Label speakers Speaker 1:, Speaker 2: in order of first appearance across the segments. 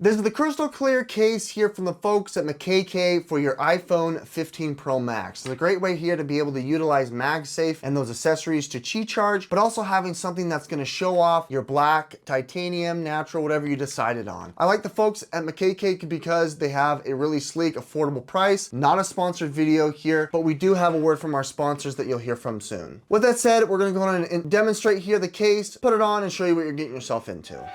Speaker 1: This is the crystal clear case here from the folks at Mkeke for your iPhone 15 Pro Max. It's a great way here to be able to utilize Magsafe and those accessories to Qi charge, but also having something that's going to show off your black, titanium, natural, whatever you decided on. I like the folks at Mkeke because they have a really sleek, affordable price. Not a sponsored video here, but we do have a word from our sponsors that you'll hear from soon. With that said, we're going to go on and demonstrate here the case, put it on, and show you what you're getting yourself into.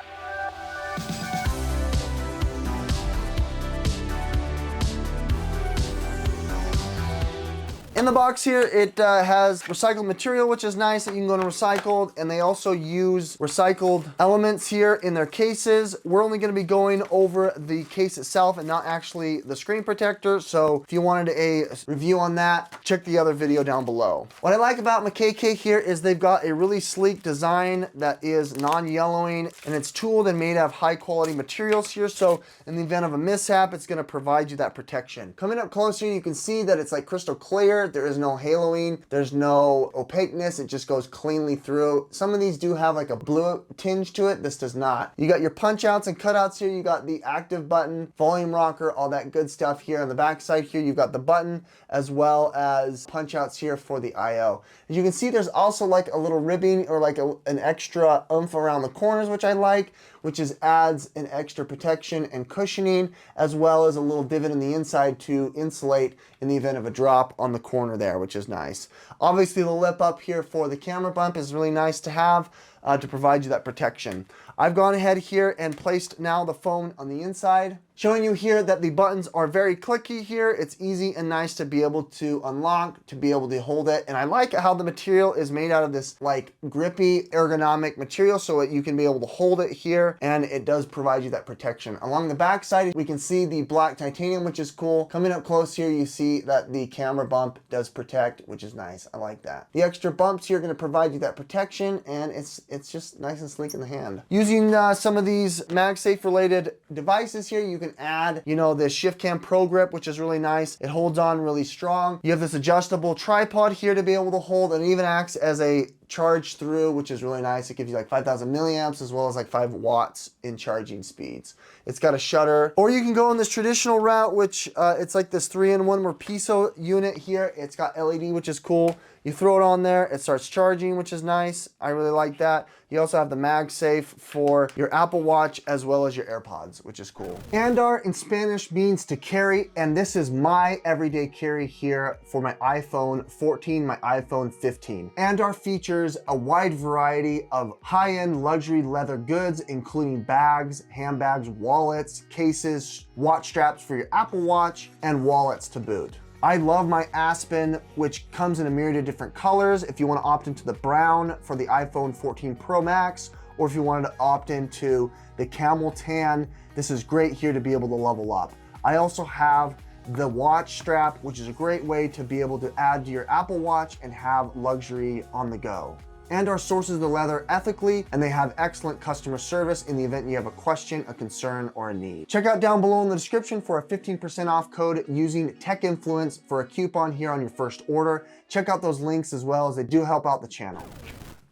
Speaker 1: In the box here, it has recycled material, which is nice that you can go to recycled, and they also use recycled elements here in their cases. We're only going to be going over the case itself and not actually the screen protector, so if you wanted a review on that, check the other video down below. What I like about Mkeke here is they've got a really sleek design that is non-yellowing, and it's tooled and made out of high quality materials here, so in the event of a mishap, it's going to provide you that protection. Coming up closer, you can see that it's like crystal clear. There is no haloing, there's no opaqueness, it just goes cleanly through. Some of these do have like a blue tinge to it, this does not. You got your punch outs and cutouts here, you got the active button, volume rocker, all that good stuff here. On the back side here, you've got the button as well as punch outs here for the I/O. As you can see, there's also like a little ribbing or like an extra oomph around the corners, which I like, which adds an extra protection and cushioning, as well as a little divot in the inside to insulate in the event of a drop on the corner there, which is nice. Obviously, the lip up here for the camera bump is really nice to have to provide you that protection. I've gone ahead here and placed now the phone on the inside, showing you here that the buttons are very clicky here. It's easy and nice to be able to unlock, to be able to hold it. And I like how the material is made out of this like grippy ergonomic material so that you can be able to hold it here, and it does provide you that protection. Along the back side, we can see the black titanium, which is cool. Coming up close here, you see that the camera bump does protect, which is nice. I like that. The extra bumps here are going to provide you that protection, and it's just nice and sleek in the hand. Using some of these MagSafe related devices here, you can add, the ShiftCam Pro Grip, which is really nice. It holds on really strong. You have this adjustable tripod here to be able to hold, and it even acts as a charge through, which is really nice. It gives you like 5,000 milliamps as well as like 5 watts in charging speeds. It's got a shutter, or you can go in this traditional route, which it's like this 3-in-1 Murpiso unit here. It's got LED, which is cool. You throw it on there, it starts charging, which is nice. I really like that. You also have the MagSafe for your Apple Watch as well as your AirPods, which is cool. Andar in Spanish means to carry, and this is my everyday carry here for my iPhone 14, my iPhone 15. Andar features a wide variety of high-end luxury leather goods, including bags, handbags, wallets, cases, watch straps for your Apple Watch, and wallets to boot. I love my Aspen, which comes in a myriad of different colors. If you want to opt into the brown for the iPhone 14 Pro Max, or if you wanted to opt into the camel tan, this is great here to be able to level up. I also have the watch strap, which is a great way to be able to add to your Apple Watch and have luxury on the go. Andar sources the leather ethically, and they have excellent customer service in the event you have a question, a concern, or a need. Check out down below in the description for a 15% off code using Tech Influence for a coupon here on your first order. Check out those links as well, as they do help out the channel.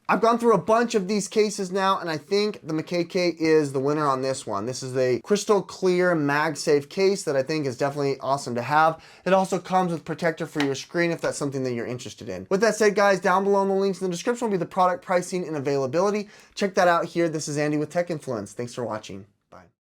Speaker 1: I've gone through a bunch of these cases now, and I think the Mkeke is the winner on this one. This is a crystal clear MagSafe case that I think is definitely awesome to have. It also comes with protector for your screen if that's something that you're interested in. With that said, guys, down below in the links in the description will be the product pricing and availability. Check that out here. This is Andy with Tech Influence. Thanks for watching. Bye.